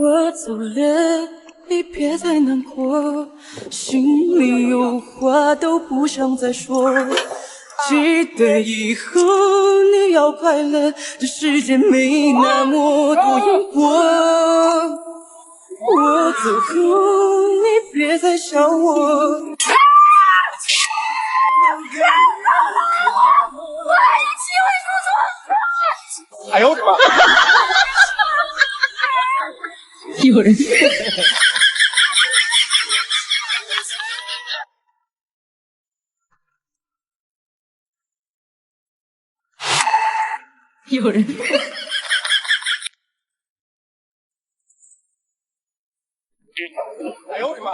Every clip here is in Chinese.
我走了，你别再难过，心里有话都不想再说。记得以后你要快乐，这世界没那么多诱惑。我走后，你别再想我。哎呦我的妈！有人。有人。哎呦我的妈！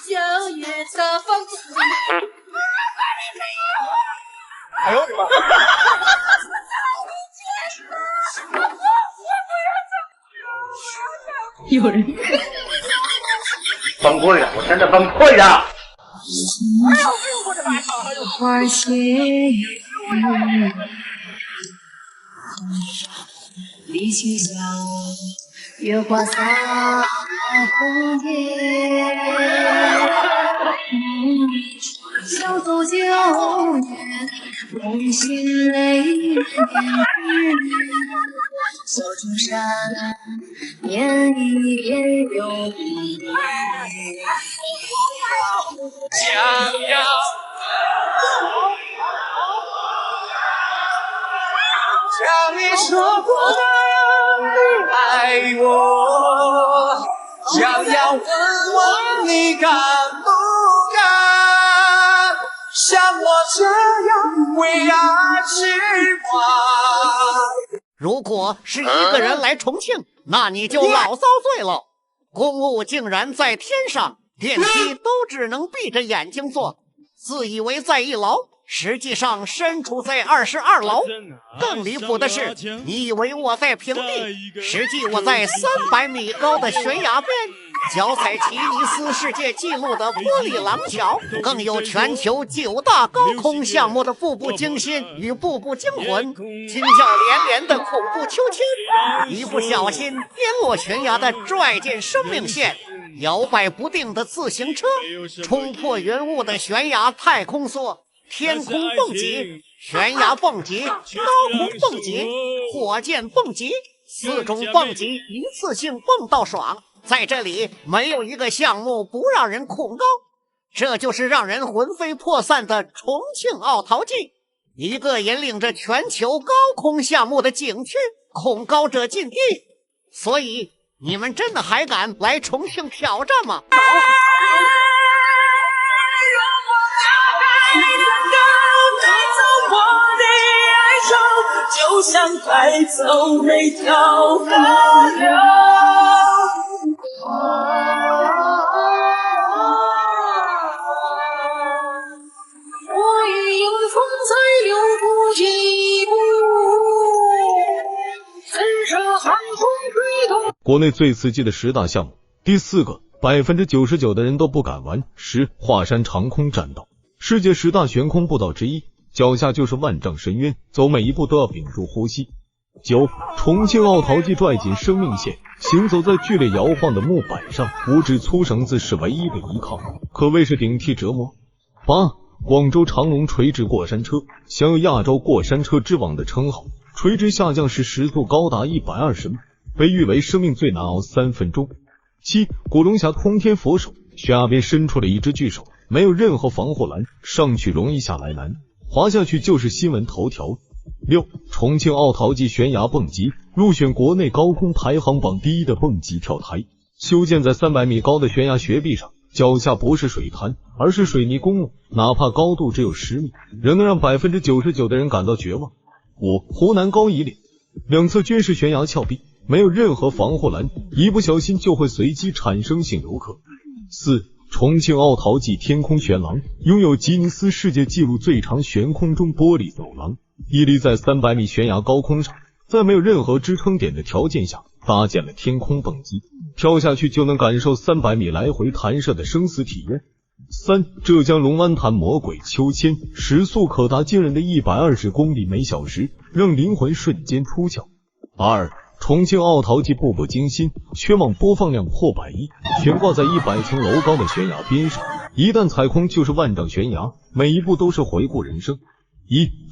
小夜茶房。哎呦我的妈！有人。崩溃了，我真的崩溃了。花谢离情香，月花洒红叶。小走九月，梦醒泪点小竹山，念一遍又一遍。想要。像你说过那样的爱我，想要问问你敢不敢像我这样为爱痴狂。如果是一个人来重庆，那你就老遭罪了。公务竟然在天上，电梯都只能闭着眼睛坐，自以为在一楼，实际上身处在22楼。更离谱的是，你以为我在平地，实际我在300米高的悬崖边，脚踩吉尼斯世界纪录的玻璃廊桥，更有全球9大高空项目的步步惊心与步步惊魂，惊叫连连的恐怖秋千，一不小心跌落悬崖的拽进生命线，摇摆不定的自行车，冲破云雾的悬崖太空梭，天空蹦极、悬崖蹦极、高空蹦极、火箭蹦极，4种蹦极一次性蹦到爽。在这里没有一个项目不让人恐高，这就是让人魂飞魄散的重庆奥陶纪，一个引领着全球高空项目的景区，恐高者禁地。所以你们真的还敢来重庆挑战吗？就像带走每条河流。我与迎风在留不一步，曾上航空推动。国内最刺激的10大项目，第4个，99%的人都不敢玩，10华山长空栈道，世界10大悬空步道之一。脚下就是万丈深渊，走每一步都要屏住呼吸。9重庆奥陶纪拽紧生命线，行走在剧烈摇晃的木板上，5指粗绳子是唯一的依靠，可谓是顶替折磨。8广州长隆垂直过山车，享有亚洲过山车之王的称号，垂直下降时时速高达120米，被誉为生命最难熬3分钟。7古龙峡通天佛手，悬崖边伸出了一只巨手，没有任何防护栏，上去容易下来难，滑下去就是新闻头条。6重庆奥陶纪悬崖蹦极，入选国内高空排行榜第1的蹦极跳台，修建在300米高的悬崖悬壁上，脚下不是水潭，而是水泥公路，哪怕高度只有10米，仍能让99%的人感到绝望。5湖南高乙岭，两侧均是悬崖峭壁，没有任何防护栏，一不小心就会随机产生性游客。4重庆奥陶纪天空悬廊，拥有吉尼斯世界纪录最长悬空中玻璃走廊，屹立在300米悬崖高空上，在没有任何支撑点的条件下搭建了天空蹦极，跳下去就能感受300米来回弹射的生死体验。3浙江龙湾潭魔鬼秋千，时速可达惊人的120公里每小时，让灵魂瞬间出窍。2重庆奥陶纪步步惊心，全网播放量破100亿，悬挂在100层楼高的悬崖边上，一旦踩空就是万丈悬崖，每一步都是回顾人生。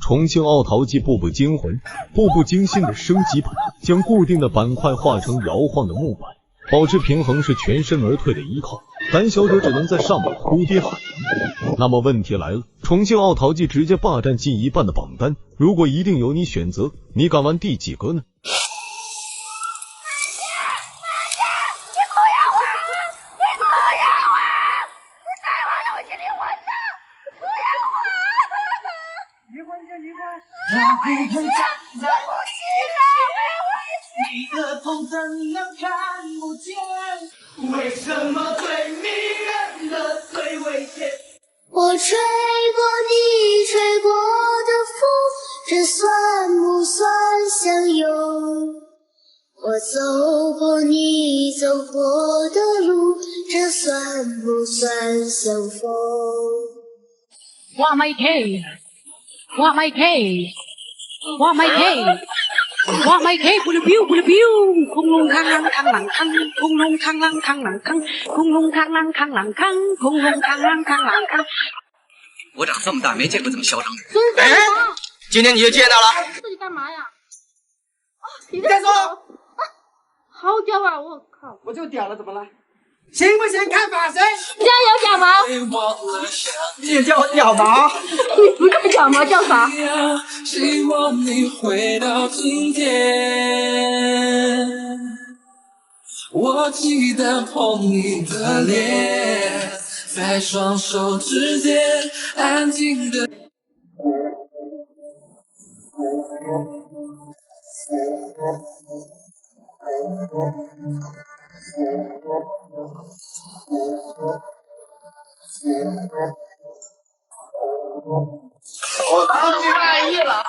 重庆奥陶纪步步惊魂，步步惊心的升级版，将固定的板块化成摇晃的木板，保持平衡是全身而退的依靠，胆小者只能在上面哭爹喊娘。那么问题来了，重庆奥陶纪直接霸占近一半的榜单，如果一定由你选择，你敢玩第几个呢？你的痛怎能看不见？为什么最迷人的最危险？我吹过你吹过的风，这算不算相拥？我走过你走过的路，这算不算相逢？哇my K， 哇 my K， 哇 my K， 哇 my K， 不溜彪不溜彪，空龙扛啷扛啷扛，空龙扛啷扛啷扛，空龙扛啷扛啷扛，空龙扛啷扛啷扛。我长这么大没见过这么嚣张的人。哎，今天你就见到了。这里干嘛呀？你再说。好屌啊！我靠！我就屌了，怎么了？行不行？看法谁？加油，小毛！你叫我屌毛？你不叫小毛叫啥？希望你回到今天，我记得碰你的脸，在双手之间安静的。我当你满意了，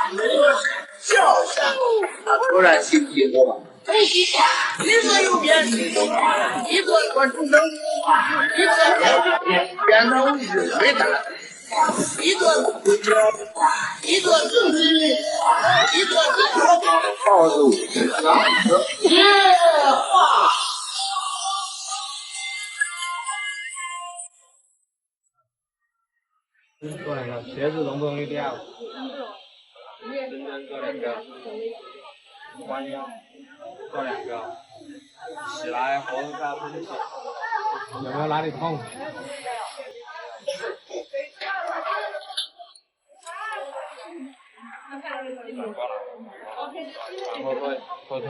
就是他突然心急了，一个右边，一个关注灯，一个边头是回答，一个一个正直，一个套路，话。做两个鞋子容不容易掉？深蹲做两个，弯腰做两个，起来活动下身体，有没有哪里痛？转过来，往后退，后退，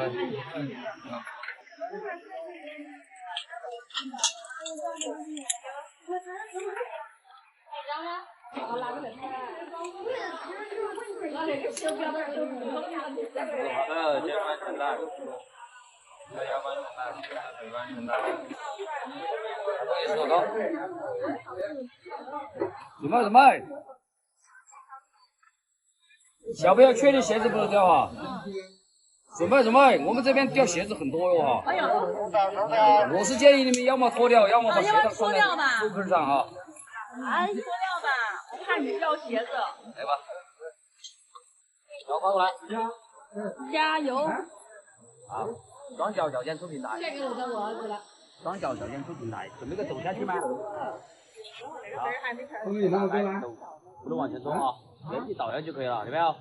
肩关全带，腰关全带，腿关全带，手高，准备，小朋友确定鞋子不能掉啊！准备，我们这边掉鞋子很多哟哈。哎呀，我是建议你们要么脱掉，要么把鞋子放在裤腿上哈。哎，脱掉吧，我怕你掉鞋子。来吧，脚翻过来，加油！好，双脚脚尖出平台。这个我儿子了。双脚脚尖出平台，准备个走下去吗？好，后面有那么多吗？不能往前冲啊，原地倒下就可以了，有没有？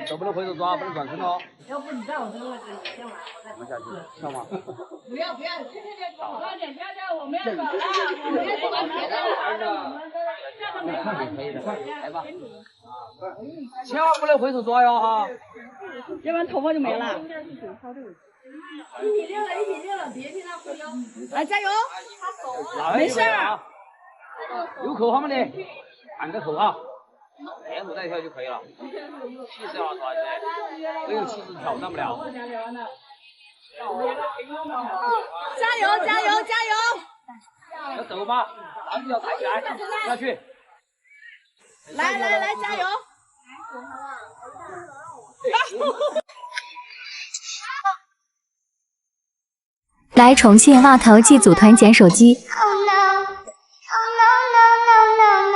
手不能回手抓，不能转身哦。要不你在我这个位置先玩，我下去，跳吗？不要，快点，我们要走了，我们要把鞋子可以的，来吧。千万不能回手抓哟哈，要不然头发就没了。1.6了，别听他忽悠。来，加油！没事啊，有口号吗你？喊个口号。连舞带跳就可以了，气势要拿出来，没有气势挑战不了。加油！要走吗？男子要抬起来，下去。来，加油！来重庆奥陶纪组团捡手机，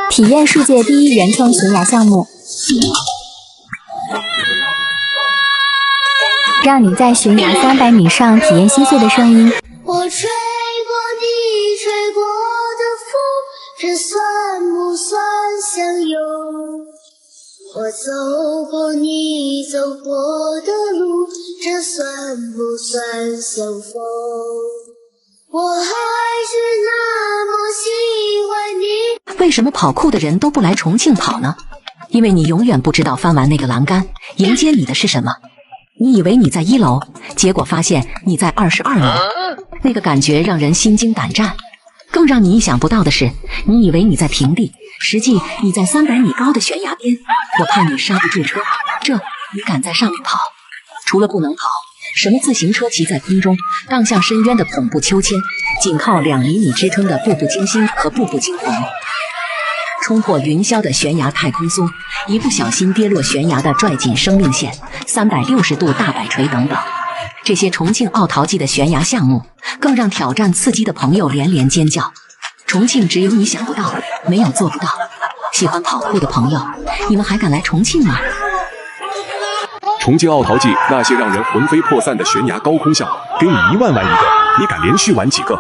体验世界第一原创悬崖项目。让你在悬崖300米上体验心碎的声音。我吹过你吹过的风，这算不算相拥？我走过你走过的路，这算不算相逢？我还是那么喜欢你。为什么跑酷的人都不来重庆跑呢？因为你永远不知道翻完那个栏杆，迎接你的是什么。你以为你在1楼，结果发现你在22楼，那个感觉让人心惊胆战。更让你意想不到的是，你以为你在平地，实际你在300米高的悬崖边。我怕你刹不住车，这你敢在上面跑？除了不能跑，什么自行车骑在空中，荡向深渊的恐怖秋千，仅靠2厘米支撑的步步惊心和步步惊魂，冲破云霄的悬崖太空梭，一不小心跌落悬崖的拽紧生命线，360度大摆锤等等。这些重庆奥陶纪的悬崖项目，更让挑战刺激的朋友连连尖叫。重庆只有你想不到，没有做不到。喜欢跑酷的朋友，你们还敢来重庆吗？重庆奥陶纪那些让人魂飞魄散的悬崖高空项目，给你1万玩一个，你敢连续玩几个？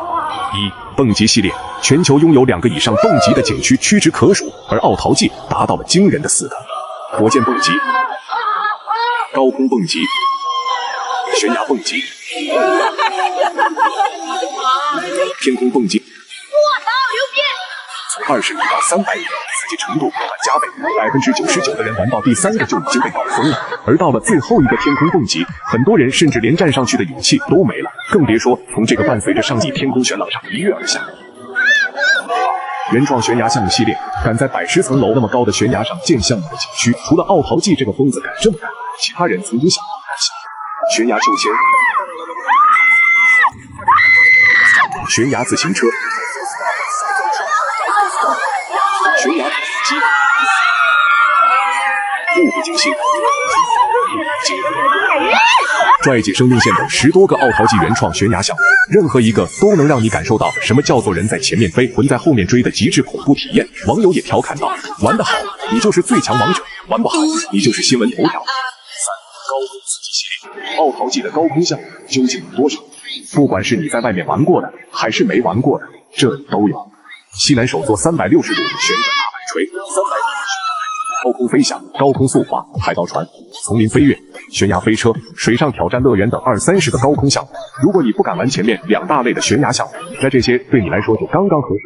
蹦极系列，全球拥有2个以上蹦极的景区屈指可数，而奥陶纪达到了惊人的4个：火箭蹦极、高空蹦极、悬崖蹦极、天空蹦极。从20米到300米，刺激程度不断加倍，99%的人玩到第3个就已经被搞疯了。而到了最后一个天空蹦极，很多人甚至连站上去的勇气都没了，更别说从这个伴随着上亿天空悬浪上一跃而下。原创悬崖项目系列，敢在110层楼那么高的悬崖上建项目的景区，除了奥陶纪这个疯子敢这么干，其他人曾经想过敢想。悬崖救仙、悬崖自行车、悬崖机、步步惊心、拽紧生命线等10多个奥陶纪原创悬崖项目，任何一个都能让你感受到什么叫做人在前面飞，魂在后面追的极致恐怖体验。网友也调侃道：玩得好，你就是最强王者；玩不好，你就是新闻头条。3、高空刺激系列，奥陶纪的高空项目究竟有多少？不管是你在外面玩过的，还是没玩过的，这里都有。西南首座360度旋转大摆锤，300米高空飞翔、高空速滑、海盗船、丛林飞跃、悬崖飞车、水上挑战乐园等20-30个高空项目。如果你不敢玩前面2大类的悬崖项目，那这些对你来说就刚刚合适。